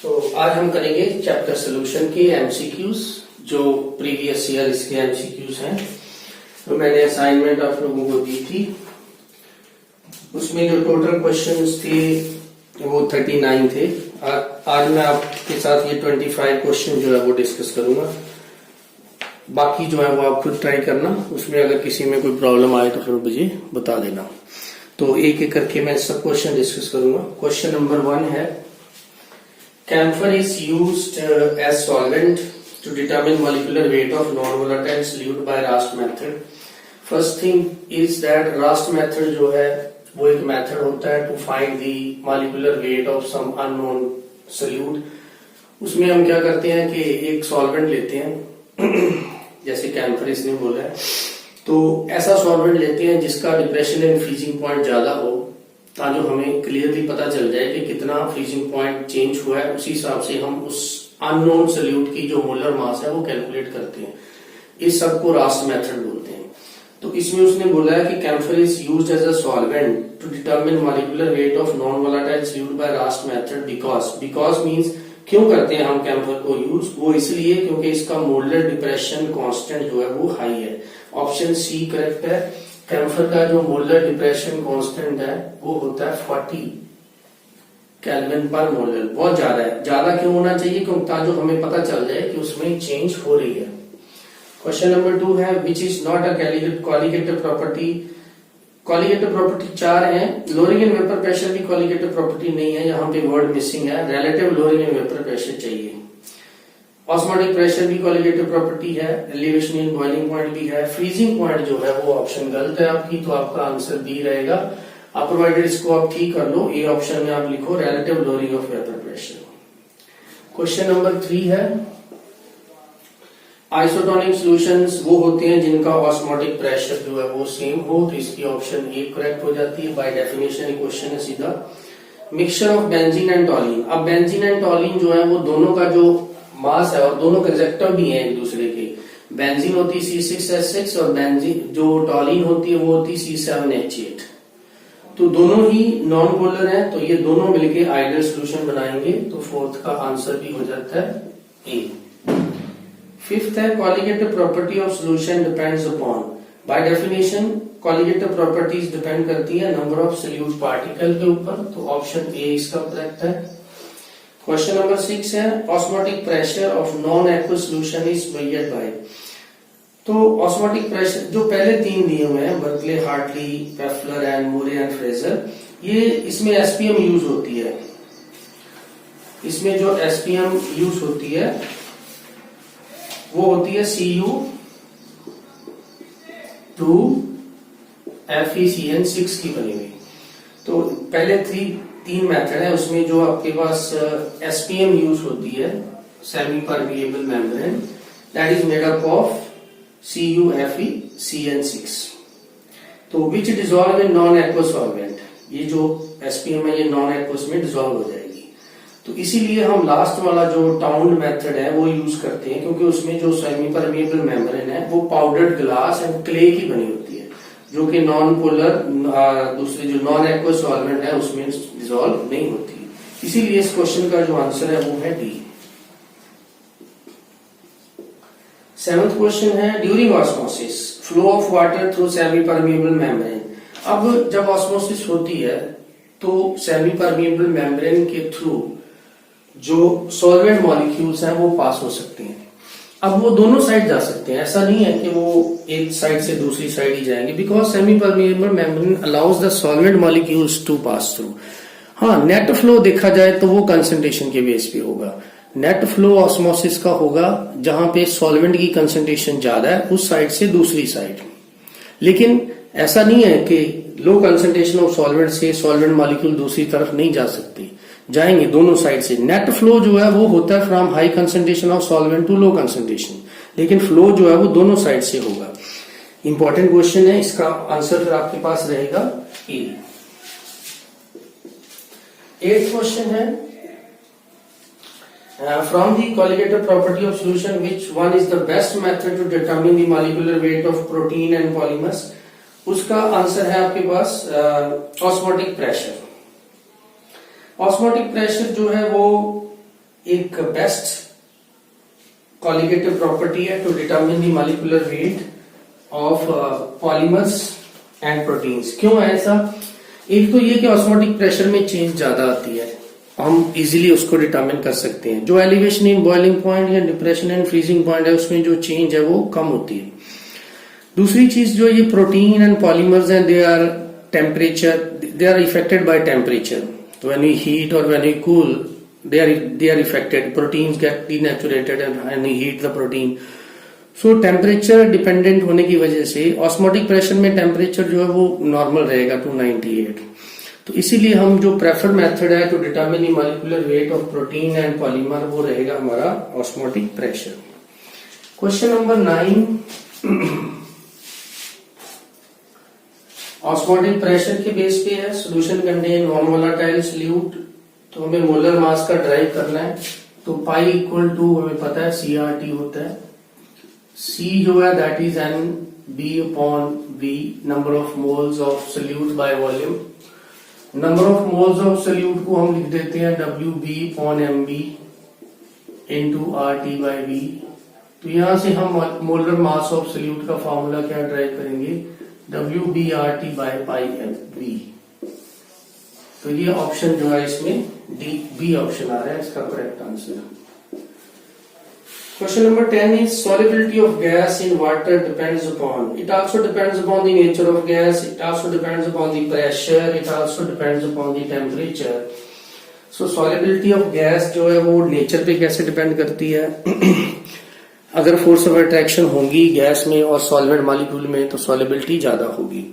तो आज हम करेंगे चैप्टर सोल्यूशन के एमसीक्यूज जो प्रीवियस ईयर इसके एमसीक्यूज हैं। तो मैंने असाइनमेंट आप लोगों को दी थी, उसमें जो टोटल क्वेश्चंस थे वो 39 थे। आज मैं आपके साथ ये 25 क्वेश्चन जो है वो डिस्कस करूंगा। बाकी जो है वो आप खुद ट्राई करना, उसमें अगर किसी में कोई प्रॉब्लम आए तो फिर मुझे बता देना। तो एक एक करके मैं सब क्वेश्चन डिस्कस करूंगा। क्वेश्चन नंबर 1 है, camphor is used as solvent to determine molecular weight of non-volatile solute by Rast method. First thing is that Rast method जो है वो एक मेथड होता है to find the molecular weight of some unknown solute। उसमें हम क्या करते हैं कि एक सॉल्वेंट लेते हैं जैसे कैम्फर इसने बोला है, तो ऐसा सॉल्वेंट लेते हैं जिसका डिप्रेशन एंड फ्रीजिंग पॉइंट ज्यादा हो, ताकि हमें क्लियरली पता चल जाए कि कितना फ्रीजिंग पॉइंट चेंज हुआ है। उसी हिसाब से हम उस अननोन सोल्यूट की जो मोलर मास है वो कैलकुलेट करते हैं। इस सब को रास्ट मेथड बोलते हैं। तो इसमें उसने बोला है कि camphor is used as a solvent to determine molecular weight of non volatile solute by Rast method because means क्यों करते हैं हम कैम्फर को यूज, वो इसलिए क्योंकि इसका मोलर डिप्रेशन कांस्टेंट जो है वो हाई है। ऑप्शन सी करेक्ट है। कैम्फर का जो मोलर डिप्रेशन कांस्टेंट है वो होता है 40 केल्विन पर मोलर, बहुत ज्यादा है। ज्यादा क्यों होना चाहिए, क्योंकि ताकि हमें पता चल जाए कि उसमें चेंज हो रही है। क्वेश्चन नंबर 2 है, which is not a colligative property. Colligative property 4 है। लोअरिंग इन वेपर प्रेशर भी कॉलिगेटिव प्रॉपर्टी नहीं है, यहाँ पे वर्ड मिसिंग है। Relative lowering in vapour pressure चाहिए। ऑस्मोटिक प्रेशर भी कॉलिगेटिव प्रॉपर्टी है। एलिवेशन इन बॉइलिंग पॉइंट भी है। फ्रीजिंग पॉइंट जो है वो ऑप्शन गलत है आपकी, तो आपका आंसर बी रहेगा। आप प्रोवाइडेड इसको आप ठीक कर लो। ए ऑप्शन में आप लिखो relative lowering of vapour pressure. Question number 3 है, आइसोटोनिक सॉल्यूशंस वो होते हैं जिनका ऑस्मोटिक प्रेशर जो है वो सेम हो, तो इसकी ऑप्शन ए करेक्ट हो जाती है। बाय डेफिनेशन क्वेश्चन है सीधा। Mixture of benzene and टॉलिन। अब बेंजीन एंड टॉलिन जो है वो दोनों का जो मास है और दोनों कंजक्टिव भी हैं एक दूसरे के। बेंजीन होती है C6H6 और बेंजीन जो टॉलिन होती है वो होती है C7H8। तो दोनों ही नॉन पोलर हैं, तो ये दोनों मिलके आइडियल सॉल्यूशन बनाएंगे। तो फोर्थ का आंसर भी हो जाता है ए। फिफ्थ है, colligative property of solution depends upon. By definition colligative properties depend करती है नंबर ऑफ सोल्यूट पार्टिकल के ऊपर, तो ऑप्शन ए इसका करेक्ट है। क्वेश्चन नंबर 6 है, osmotic pressure of non aqueous solution is measured by. तो ऑस्मोटिक प्रेशर जो पहले 3 दिए हुए हैं, Berkeley, Hartley, Pfeffer and Morse and Fraser, ये इसमें एसपीएम यूज होती है। इसमें जो एसपीएम यूज होती है वो होती है Cu2 FeCN6 की बनी हुई। तो पहले 3 मेथड है, उसमें जो आपके पास एसपीएम यूज होती है, semi permeable membrane, that is made up of CuFeCN6। तो which dissolve in non aqueous solvent. ये जो एसपीएम है ये नॉन एक्वस में डिसॉल्व हो जाएगी। तो इसीलिए हम लास्ट वाला जो टाउन्ड मेथड है वो यूज करते हैं, क्योंकि उसमें जो सेमी परमिएबल मेम्ब्रेन है वो पाउडर्ड ग्लास एंड क्ले की बनी होती है, जो कि नॉन पोलर दूसरी जो नॉन एक्वस सॉल्वेंट है उसमें डिसॉल्व नहीं होती। इसीलिए इस क्वेश्चन का जो आंसर है वो है डी। 7th क्वेश्चन है, during osmosis flow of water through semi permeable membrane. अब जब ऑस्मोसिस होती है तो सेमी परमिएबल मेम्ब्रेन के थ्रू जो सॉल्वेंट मॉलिक्यूल्स हैं वो पास हो सकते हैं। अब वो दोनों साइड जा सकते हैं, ऐसा नहीं है कि वो एक साइड से दूसरी साइड ही जाएंगे, because semi permeable membrane allows the solvent molecules to pass through. हाँ, नेट फ्लो देखा जाए तो वो कंसंट्रेशन के बेस पे होगा। नेट फ्लो ऑस्मोसिस का होगा जहां पे सॉल्वेंट की कंसंट्रेशन ज्यादा है उस साइड से दूसरी साइड। लेकिन ऐसा नहीं है कि लो कंसंट्रेशन ऑफ सॉल्वेंट से सॉल्वेंट मॉलिक्यूल दूसरी तरफ नहीं जा सकते, जाएंगे दोनों साइड से। नेट फ्लो जो है वो होता है from high concentration of solvent to low concentration, लेकिन फ्लो जो है वो दोनों साइड से होगा। इंपॉर्टेंट क्वेश्चन है, इसका आंसर फिर आपके पास रहेगा ए। 8th क्वेश्चन है, from the colligative property of solution which one is the best method to determine the molecular weight of protein and polymers. उसका आंसर है आपके पास ऑस्मोटिक प्रेशर। ऑस्मोटिक प्रेशर जो है वो एक बेस्ट कॉलिगेटिव प्रॉपर्टी है to determine the molecular weight of polymers and proteins. क्यों है ऐसा? एक तो ये कि ऑस्मोटिक प्रेशर में चेंज ज्यादा आती है, हम इजीली उसको डिटरमिन कर सकते हैं। जो एलिवेशन इन बॉइलिंग पॉइंट या डिप्रेशन इन फ्रीजिंग पॉइंट है उसमें जो चेंज है वो कम होती है। दूसरी चीज जो ये प्रोटीन एंड पॉलीमर्स हैं, they are temperature, they are affected by temperature. तो व्हेन वी हीट और when we cool they are affected. Proteins get denaturated and heat the protein. So temperature dependent होने की वजह से osmotic pressure में temperature जो है वो normal रहेगा 298। तो इसीलिए हम जो preferred method है to determine the molecular weight of protein and polymer वो रहेगा हमारा osmotic pressure। Question number 9 osmotic pressure के बेस पे है solution contain non-volatile solute। तो हमें मोलर मास का ड्राइव करना है, तो पाई इक्वल टू हमें पता है CRT होता है। C जो है that is N B upon V, number of moles of solute by volume. Number of moles of solute को हम लिख देते हैं WB upon MB into RT by V। तो यहां से हम मोलर मास ऑफ सोल्यूट का फॉर्मूला क्या ड्राइव करेंगे, WBRT बाय पाई V। तो ये ऑप्शन जो है इसमें बी ऑप्शन आ रहा है इसका correct answer. Question number 10 is solubility of gas in water depends upon, it also depends upon the nature of gas, it also depends upon the pressure, it also depends upon the temperature। so solubility of gas जो है वो nature पे कैसे depend करती है अगर force of attraction होगी gas में और सॉल्वेंट मॉलिक्यूल में तो सॉल्युबिलिटी ज्यादा होगी।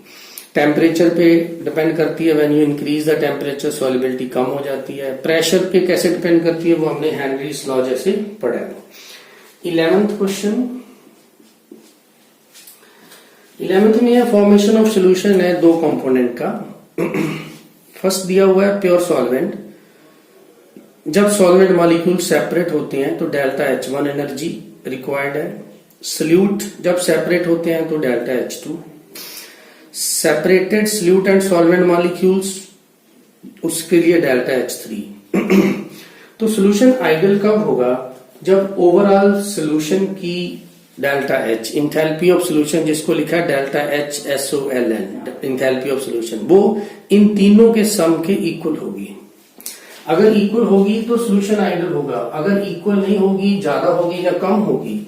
टेम्परेचर पे डिपेंड करती है, when you increase the temperature solubility कम हो जाती है। प्रेशर पे कैसे डिपेंड करती है वो हमने हेनरीज लॉ जैसे पढ़ा है। 11th क्वेश्चन, 11th में फॉर्मेशन ऑफ सोल्यूशन है दो कंपोनेंट का। फर्स्ट दिया हुआ है प्योर सॉल्वेंट, जब सॉल्वेंट मॉलिक्यूल सेपरेट होते हैं तो डेल्टा H1 एनर्जी रिक्वायर्ड है। सोल्यूट जब सेपरेट होते हैं तो delta H2। Separated solute and solvent molecules उसके लिए डेल्टा H3। तो सोल्यूशन आइडियल कब होगा, जब ओवरऑल सोल्यूशन की delta H, enthalpy of solution जिसको लिखा है delta HSOLN, enthalpy of solution, वो इन तीनों के सम के इक्वल होगी। अगर इक्वल होगी तो सोल्यूशन आइडियल होगा, अगर इक्वल नहीं होगी, ज्यादा होगी या कम होगी,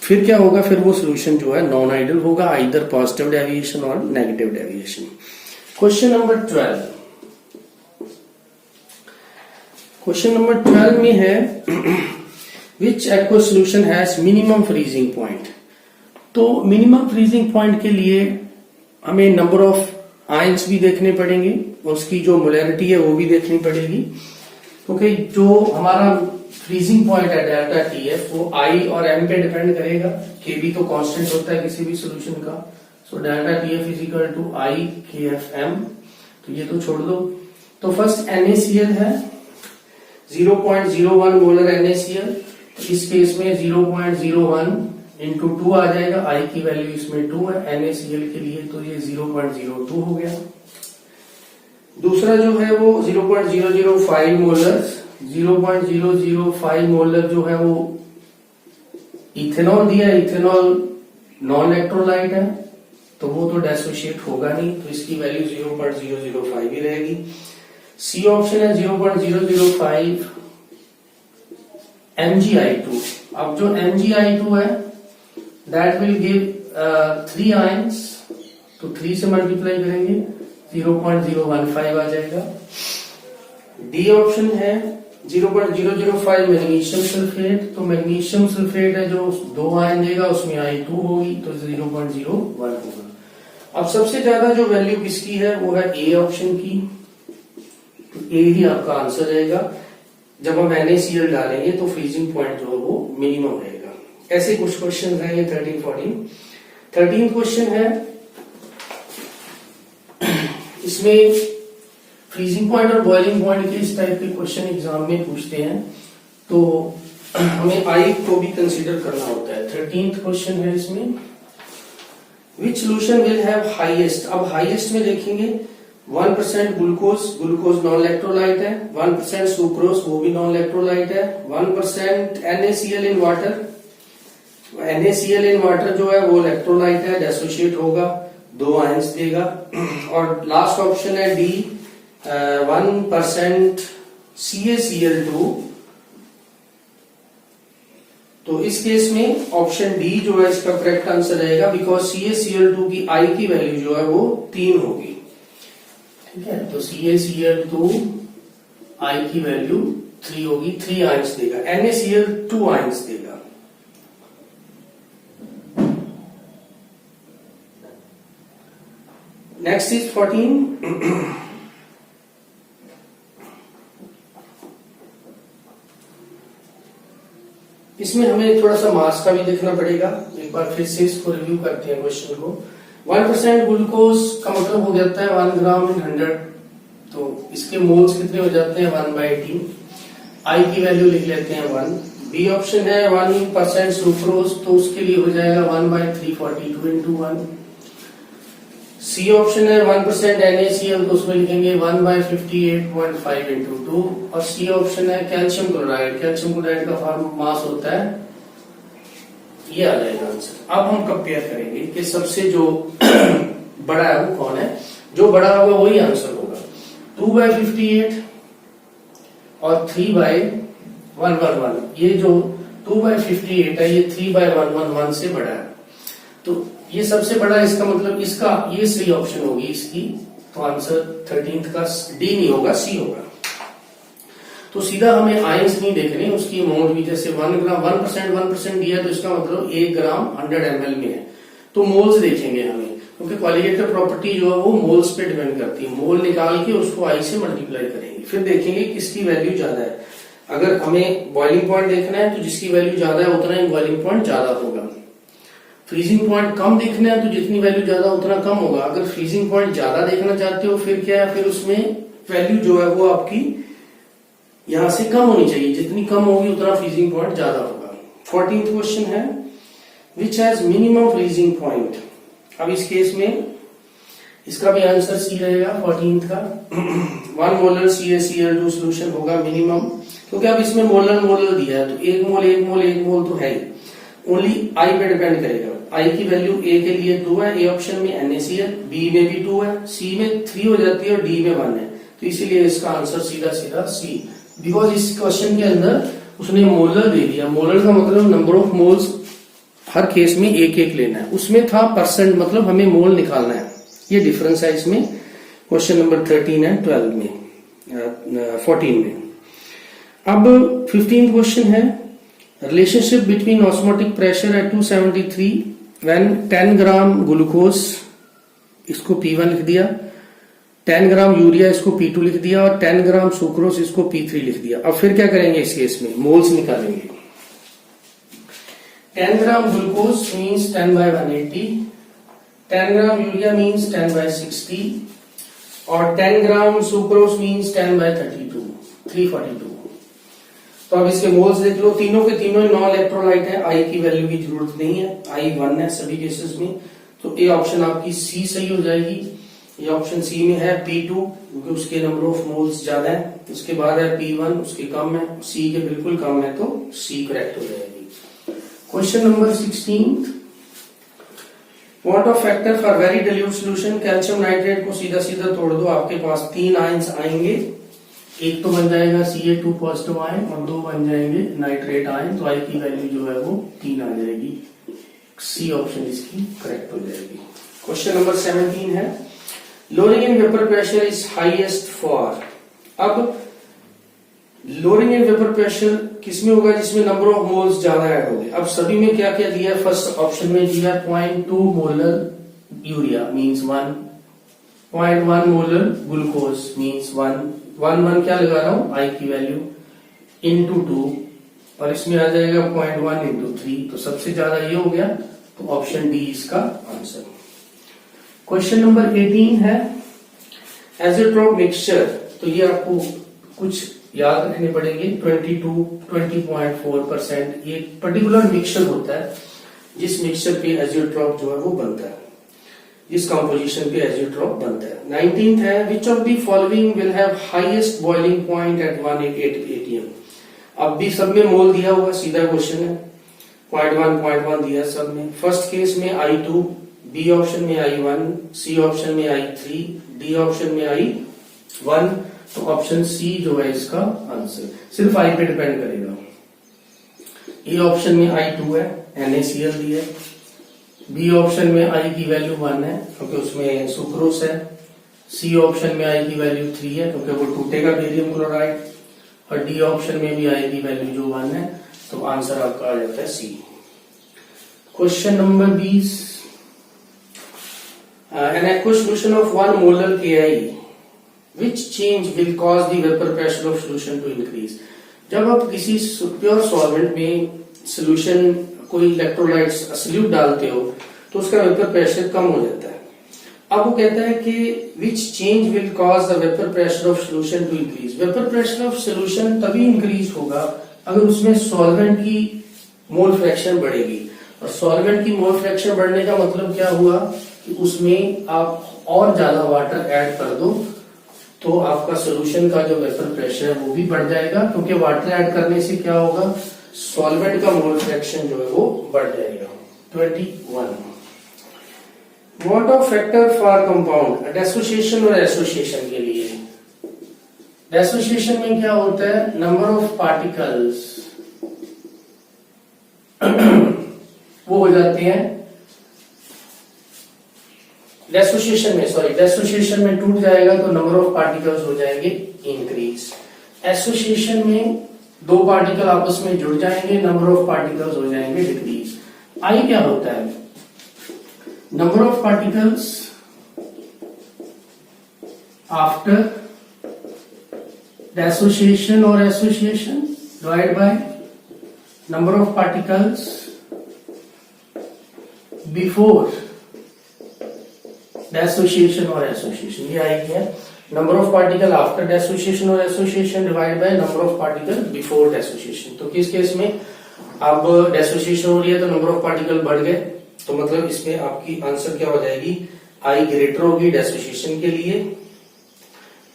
फिर क्या होगा, फिर वो सोल्यूशन जो है नॉन आइडियल होगा, आइदर पॉजिटिव डेविएशन और negative deviation. Question number 12, question number 12 में है which aqua solution has minimum freezing point. तो मिनिमम फ्रीजिंग पॉइंट के लिए हमें नंबर ऑफ आयंस भी देखने पड़ेंगे, उसकी जो मोलैरिटी है वो भी देखनी पड़ेगी, क्योंकि जो हमारा फ्रीजिंग पॉइंट है डेल्टा TF वो I और M पे डिपेंड करेगा। Kb तो कांस्टेंट होता है किसी भी सोल्यूशन का, so delta TF is equal to I KFM। तो ये तो छोड़ दो। तो फर्स्ट NaCl है 0.01 मोलर NaCl, तो इस केस में 0.01 इंटू 2 आ जाएगा, I की वैल्यू इसमें 2 है NaCl के लिए, तो ये 0.02 हो गया। दूसरा जो है वो 0.005 मोलर, 0.005 मोलर जो है वो इथेनॉल दिया है, इथेनॉल नॉन इलेक्ट्रोलाइट है तो वो तो डेसोशिएट होगा नहीं, तो इसकी वैल्यू 0.005 ही रहेगी। सी ऑप्शन है 0.005 MgI2। अब जो MgI2 है दैट विल गिव 3 आयंस, तो 3 से मल्टीप्लाई करेंगे 0.015 आ जाएगा। डी ऑप्शन है 0.005 मैग्नीशियम सल्फेट, तो मैग्नीशियम सल्फेट है जो 2 आयन देगा, उसमें I2 होगी तो 0.01 होगा। अब सबसे ज्यादा जो वैल्यू किसकी है वो है ए ऑप्शन की, तो ए ही आपका आंसर रहेगा। जब हम NaCl डालेंगे तो फ्रीजिंग पॉइंट जो है वो मिनिमम रहेगा। ऐसे कुछ क्वेश्चन है ये 13, 14। 13 क्वेश्चन है, इसमें फ्रीजिंग पॉइंट और बॉइलिंग पॉइंट के इस टाइप के क्वेश्चन एग्जाम में पूछते हैं, तो हमें आई को भी कंसीडर करना होता है। 13th क्वेश्चन है इसमें, विच सोल्यूशन विल हैव हाईएस्ट। अब हाईएस्ट में देखेंगे 1% ग्लूकोज, ग्लूकोज नॉन इलेक्ट्रोलाइट है। 1% सुक्रोज, वो भी नॉन इलेक्ट्रोलाइट है। 1% NaCl in water, NaCl in water जो है वो इलेक्ट्रोलाइट है, डेसोशिएट होगा, 2 आयंस देगा। और लास्ट ऑप्शन है डी, 1% CaCl2। तो इस केस में ऑप्शन डी जो है इसका करेक्ट आंसर रहेगा, बिकॉज CaCl2 की आई की वैल्यू जो है वो 3 होगी। ठीक है, तो CaCl2 आई की वैल्यू 3 होगी, 3 आयंस देगा। NaCl 2 आयंस देगा। Next is 14। इसमें हमें थोड़ा सा मास का भी देखना पड़ेगा। एक बार फिर से इसको रिव्यू करते हैं क्वेश्चन को। 1% ग्लूकोज का मतलब हो जाता है 1 ग्राम इन 100, तो इसके मोल्स कितने हो जाते हैं 1/18। आई की वैल्यू लिख लेते हैं 1। बी ऑप्शन है 1% सुक्रोज, तो उसके लिए हो जाएगा 1/342 इंटू 1। सी ऑप्शन है 1% NaCl, तो उसमें लिखेंगे 1/58.5 इंटू 2। और सी ऑप्शन है कैल्शियम क्लोराइड, कैल्शियम क्लोराइड का फॉर्म मास होता है, ये आ जाएगा आंसर। अब हम कंपेयर करेंगे कि सबसे जो बड़ा है वो कौन है। जो बड़ा होगा वही आंसर होगा। 2/58 और 3/111, ये जो 2/58 है ये 3/111 से बड़ा है, तो ये सबसे बड़ा है, इसका मतलब इसका ये सही ऑप्शन होगी इसकी। तो आंसर 13th का डी नहीं होगा, सी होगा। तो सीधा हमें आयंस नहीं देखने, उसकी अमाउंट भी, जैसे 1 ग्राम 1% दिया तो इसका मतलब 1 ग्राम 100 ml में है, तो मोल्स देखेंगे हमें, क्योंकि क्वालिटेटिव प्रॉपर्टी जो है वो मोल्स पे डिपेंड करती है। मोल निकाल के उसको आई से मल्टीप्लाई करेंगे, फिर देखेंगे किसकी वैल्यू ज्यादा है। अगर हमें बॉइलिंग पॉइंट देखना है तो जिसकी वैल्यू ज्यादा है उतना ही बॉइलिंग पॉइंट ज्यादा होगा। फ्रीजिंग पॉइंट कम देखना है तो जितनी वैल्यू ज्यादा उतना कम होगा। अगर फ्रीजिंग पॉइंट ज्यादा देखना चाहते हो फिर क्या है, फिर उसमें वैल्यू जो है वो आपकी यहां से कम होनी चाहिए, जितनी कम होगी उतना फ्रीजिंग पॉइंट ज्यादा होगा। 14th क्वेश्चन है which has minimum freezing point. अब इस केस में इसका भी आंसर सी रहेगा 14th का। 1 मोलर CaCl2 सोल्यूशन होगा मिनिमम, क्योंकि अब इसमें मोलर दिया है, तो 1 मोल तो है ही, ओनली आई पे डिपेंड करेगा। आई की वैल्यू ए के लिए 2 है, ए ऑप्शन में NaCl, बी में भी 2 है, सी में 3 हो जाती है और डी में 1 है, तो इसीलिए इसका आंसर सीधा सी। बिकॉज इस क्वेश्चन के अंदर उसने मोलर दे दिया। मोलर का मतलब number of moles her case में एक लेना है, उसमें था परसेंट, मतलब हमें मोल निकालना है। ये डिफरेंस है इसमें क्वेश्चन नंबर 13 है 12 में 14 में। अब 15th क्वेश्चन है relationship between osmotic pressure at 273 when 10 gram glucose, इसको P1 लिख दिया, 10 ग्राम यूरिया इसको P2 लिख दिया और 10 ग्राम सुक्रोज इसको P3 लिख दिया। अब फिर क्या करेंगे इस केस में, मोल्स निकालेंगे। 10 gram glucose means 10/180, 10 gram urea means 10/60 और 10 ग्राम सुक्रोज मीन्स 10/32 342। तो अब इसके मोल्स देख लो, तीनों के तीनों नॉन इलेक्ट्रोलाइट है, आई की वैल्यू की जरूरत नहीं है, आई 1 है सभी केसेस में, तो ए ऑप्शन आपकी सी सही हो जाएगी। ये ऑप्शन सी में है P2, क्योंकि उसके नंबर ऑफ मोल्स ज्यादा है, उसके बाद है P1 उसके कम है, सी के बिल्कुल कम है, तो सी करेक्ट हो जाएगी। Question number 16, what of factor for very dilute solution. Calcium nitrate को सीधा तोड़ दो, आपके पास 3 आयंस आएंगे, एक तो बन जाएगा Ca2 पॉजिटिव आयन और 2 बन जाएंगे नाइट्रेट आयन, तो आई की वैल्यू जो है वो 3 आ जाएगी। सी ऑप्शन इसकी करेक्ट हो जाएगी। क्वेश्चन नंबर 17 है lowering in vapour pressure is highest for. अब लोअरिंग इन वेपर प्रेशर किसमें होगा, जिसमें नंबर ऑफ मोल्स ज्यादा ऐड हो गए। अब सभी में क्या क्या दिया है, फर्स्ट ऑप्शन में दिया 0.2 molar urea means 1, 0.1 molar glucose means 1 क्या लगा रहा हूं, आई की वैल्यू इंटू 2, और इसमें आ जाएगा 0.1 इंटू 3, तो सबसे ज्यादा ये हो गया, तो ऑप्शन डी इसका आंसर। क्वेश्चन नंबर 18 है एज़ोट्रोप मिक्सचर। तो ये आपको कुछ याद रखने पड़ेंगे। 20.4% ये पर्टिकुलर मिक्सचर होता है जिस मिक्सचर पे एज़ोट्रोप जो है वो बनता है। जिस कंपोजिशन पे एजियोट्रॉप बनता है। 19th है which of the following will have highest boiling point at 188 atm। अब भी सब में मोल दिया हुआ, सीधा क्वेश्चन है। 0.1 दिया सब में। फर्स्ट केस में I2, बी ऑप्शन में I1, सी ऑप्शन में I3, डी ऑप्शन में I1। तो ऑप्शन सी जो है इसका आंसर, सिर्फ I पे डिपेंड करेगा। ए ऑप्शन में I2 है, NaCl दिया है। बी ऑप्शन में I की वैल्यू 1 है क्योंकि उसमें सुक्रोस है। सी ऑप्शन में I की वैल्यू 3 है क्योंकि वो टूटेगा बेरियम क्लोराइड। और डी ऑप्शन में भी I की वैल्यू जो 1 है, तो आंसर आपका आ जाता है C. Question number 20, an aqueous solution of 1 molar Ki, which change will cause the vapor pressure of solution to increase। जब आप किसी प्योर सॉल्वेंट में सोल्यूशन कोई इलेक्ट्रोलाइट्स सल्यूट डालते हो तो उसका वेपर प्रेशर कम हो जाता है। अब वो कहता है कि which change will cause the vapour pressure of solution to increase. Vapour pressure of solution तभी इंक्रीज होगा अगर उसमें सॉल्वेंट की मोल फ्रैक्शन बढ़ेगी। और सॉल्वेंट की मोल फ्रैक्शन बढ़ने का मतलब क्या हुआ कि उसमें आप और ज्यादा वाटर ऐड कर दो तो आपका सोल्यूशन का जो वेपर प्रेशर है वो भी बढ़ जाएगा, क्योंकि वाटर ऐड करने से क्या होगा, सॉल्वेंट का मोल फ्रैक्शन जो है वो बढ़ जाएगा। 21 what of factor for compound dissociation और एसोसिएशन के लिए। डेसोसिएशन में क्या होता है, नंबर ऑफ पार्टिकल्स वो हो जाते हैं डेसोसिएशन में टूट जाएगा तो नंबर ऑफ पार्टिकल्स हो जाएंगे इंक्रीज। एसोसिएशन में दो पार्टिकल आपस में जुड़ जाएंगे, नंबर ऑफ पार्टिकल्स हो जाएंगे डिक्रीज। आई क्या होता है, number of particles after dissociation और association divide by number of particles before dissociation और एसोसिएशन। ये आई है number of particle after dissociation और association divide by number of particle before dissociation. तो किस केस में अब डेसोसिएशन हो रही है तो नंबर ऑफ पार्टिकल बढ़ गए, तो मतलब इसमें आपकी आंसर क्या हो जाएगी, आई ग्रेटर होगी डेसोसिएशन के लिए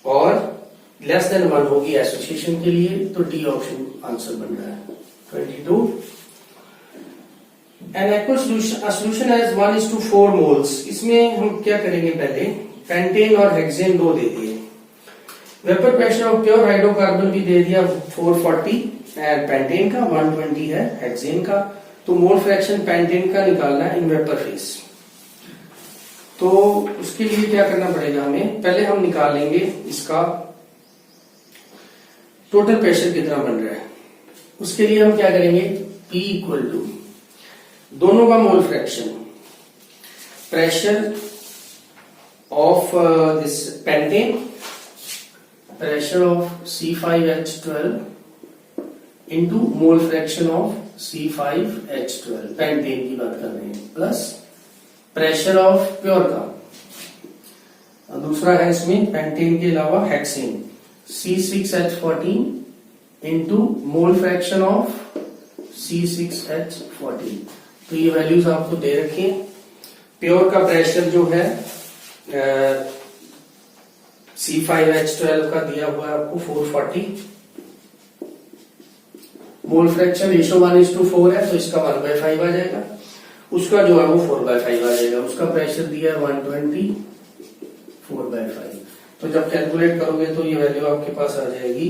और लेस देन 1 होगी एसोसिएशन के लिए, तो डी ऑप्शन आंसर बन रहा है। 22 N aqueous solution has 1:4 moles। इसमें हम क्या करेंगे, पहले पेंटेन और हेक्सेन दो दे दिए, vapour pressure of pure hydrocarbon भी दे दिया 440 पेंटेन का, 120 है हेक्सेन का। तो मोल फ्रैक्शन पेंटेन का निकालना है इन वेपर फेस। तो उसके लिए क्या करना पड़ेगा हमें, पहले हम निकाल लेंगे इसका टोटल प्रेशर कितना बन रहा है। उसके लिए हम क्या करेंगे, P इक्वल टू दोनों का mole fraction, pressure of this pentane, pressure of C5H12 into mole fraction of C5H12, pentane की बात कर रहे हैं, प्लस प्रेशर ऑफ प्योर का। दूसरा है इसमें पेंटेन के अलावा hexane, C6H14 into mole fraction of C6H14। तो ये वैल्यूज आपको दे रखी है। प्योर का प्रेशर जो है C5H12 का दिया हुआ है आपको 440, मोल फ्रैक्शन रेशो 1:4 है तो इसका 1/5 आ जाएगा, उसका जो है वो 4/5 आ जाएगा, उसका प्रेशर दिया है 120, 4/5। तो जब कैलकुलेट करोगे तो ये वैल्यू आपके पास आ जाएगी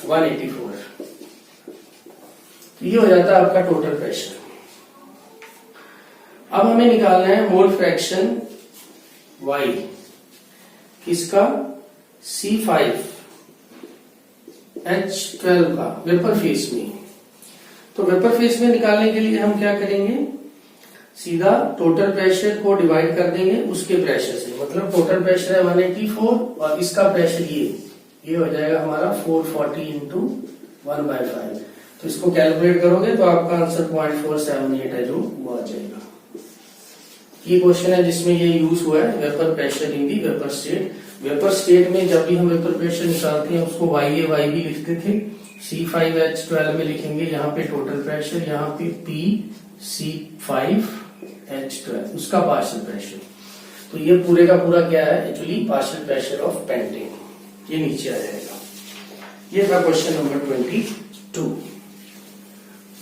184। तो ये हो जाता है आपका टोटल प्रेशर। अब हमें निकालना है मोल फ्रैक्शन Y किसका, C5H12 का वेपर फेस में। तो वेपर फेस में निकालने के लिए हम क्या करेंगे, सीधा टोटल प्रेशर को डिवाइड कर देंगे उसके प्रेशर से, मतलब टोटल प्रेशर है 184 और इसका प्रेशर ये हो जाएगा हमारा 440 इंटू 1/5। तो इसको कैलकुलेट करोगे तो आपका आंसर 0.478 है जो वो आ जाएगा। ये क्वेश्चन है जिसमें ये यूज हुआ है vapour pressure in the vapour state. Vapour state में जब भी हम वेपर प्रेशर निकालते हैं उसको YA भी लिखते थे, C5H12 में लिखेंगे यहाँ पे टोटल प्रेशर, यहाँ पे PC5 H12 उसका पार्शियल प्रेशर। तो ये पूरे का पूरा क्या है actually partial pressure of pentane, ये नीचे आ जाएगा। ये था क्वेश्चन नंबर 22।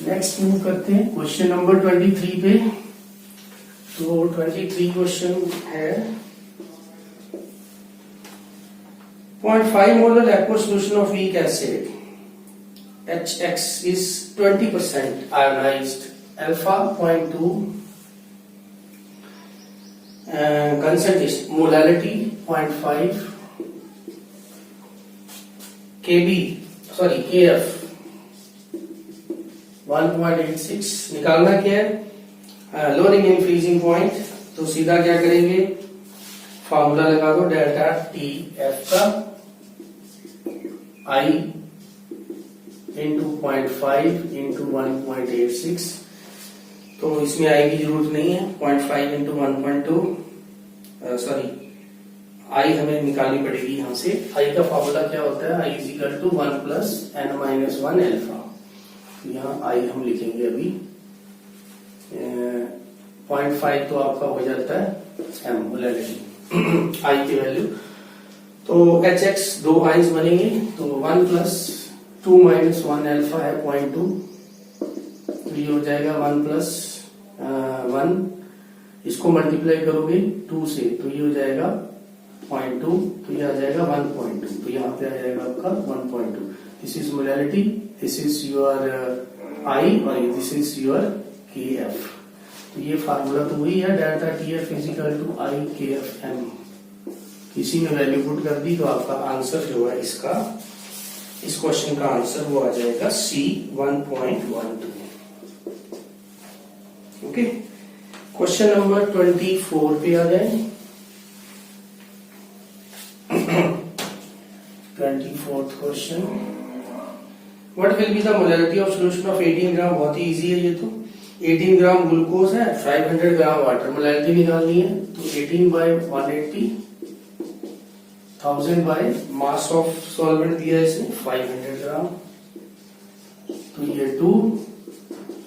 नेक्स्ट मूव करते हैं क्वेश्चन नंबर 23 पे। तो 23 क्वेश्चन है 0.5 molar aqueous solution of weak acid HX is 20% ionized, alpha 0.2 concentration molality 0.5 KF 1.86। निकालना क्या है लोअरिंग इन फ्रीजिंग पॉइंट। तो सीधा क्या करेंगे फार्मूला लगा दो डेल्टा टी एफ का I इंटू 0.5 इंटू 1.86। तो इसमें आई की जरूरत नहीं है 0.5 इंटू 1.2 सॉरी आई हमें निकालनी पड़ेगी यहां से। आई का फॉर्मूला क्या होता है I is equal to 1 plus n-1 alpha. यहाँ आई हम लिखेंगे अभी 0.5 तो आपका हो जाता है एम मोलैरिटी आई की वैल्यू। तो HX दो आइंस बनेंगे तो 1 प्लस 2 माइनस 1 एल्फा है 0.2। तो ये हो जाएगा 1 प्लस 1, इसको मल्टीप्लाई करोगे 2 से तो ये हो जाएगा 0.2, तो ये आ जाएगा 1.2। तो यहाँ पे आ जाएगा आपका 1.2। This is molarity, this is your i और दिस इज योर KF। तो ये फार्मूला तो वही है delta TF is equal to I KF M। इसी में वैल्यू पुट कर दी तो आपका आंसर जो है इसका इस क्वेश्चन का आंसर वो आ जाएगा C 1.12। ओके, क्वेश्चन नंबर 24 पे आ जाए। 24th question, what will be the molarity of solution of 18 ग्राम। बहुत ही इजी है ये तो। 18 ग्राम ग्लूकोज है, 500 ग्राम वाटर, मोलैरिटी निकालनी है। तो 18 by 180 1000 by mass of solvent दिया है इसमें 500 ग्राम। तो ये 2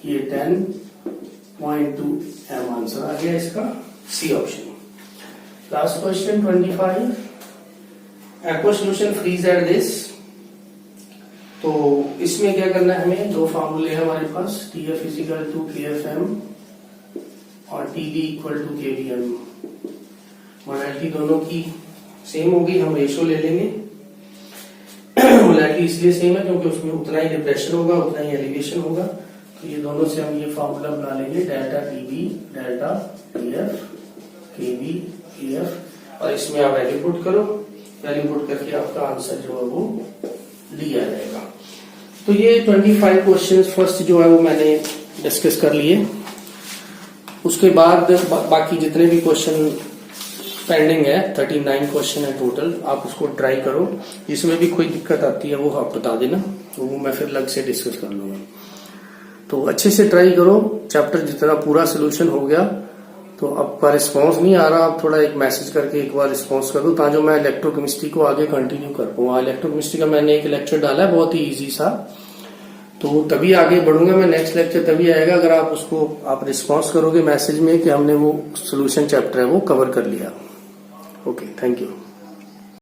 ये 10.2 एम आंसर आ गया इसका C option. Last question 25, aqua solution freeze at this. तो इसमें क्या करना है हमें, दो फार्मूले हैं हमारे पास, TF is equal to KFM और TB equal to KBM। Molarity दोनों की सेम होगी, हम रेशो ले लेंगे। मोलैरिटी इसलिए सेम है क्योंकि उसमें उतना ही डिप्रेशन होगा उतना ही एलिवेशन होगा। तो ये दोनों से हम ये फार्मूला बना लेंगे delta TB delta TF KB KF और इसमें आप वैल्यू पुट करो, वैल्यू पुट करके आपका आंसर जो है वो लिया जाएगा। तो ये 25 क्वेश्चंस फर्स्ट जो है वो मैंने डिस्कस कर लिए। उसके बाद बाकी जितने भी क्वेश्चन पेंडिंग है 39 क्वेश्चन है टोटल, आप उसको ट्राई करो। जिसमें भी कोई दिक्कत आती है वो आप बता देना, तो वो मैं फिर अलग से डिस्कस कर लूंगा। तो अच्छे से ट्राई करो। चैप्टर जितना पूरा सोल्यूशन हो गया। तो आपका रिस्पांस नहीं आ रहा, आप थोड़ा एक मैसेज करके एक बार रिस्पांस कर दो ताकि मैं इलेक्ट्रोकेमिस्ट्री को आगे कंटिन्यू कर पाऊँ। इलेक्ट्रोकेमिस्ट्री का मैंने एक लेक्चर डाला है बहुत ही इजी सा, तो तभी आगे बढ़ूंगा मैं। नेक्स्ट लेक्चर तभी आएगा अगर आप उसको आप रिस्पांस करोगे मैसेज में कि हमने वो सोल्यूशन चैप्टर है वो कवर कर लिया। Okay, thank you.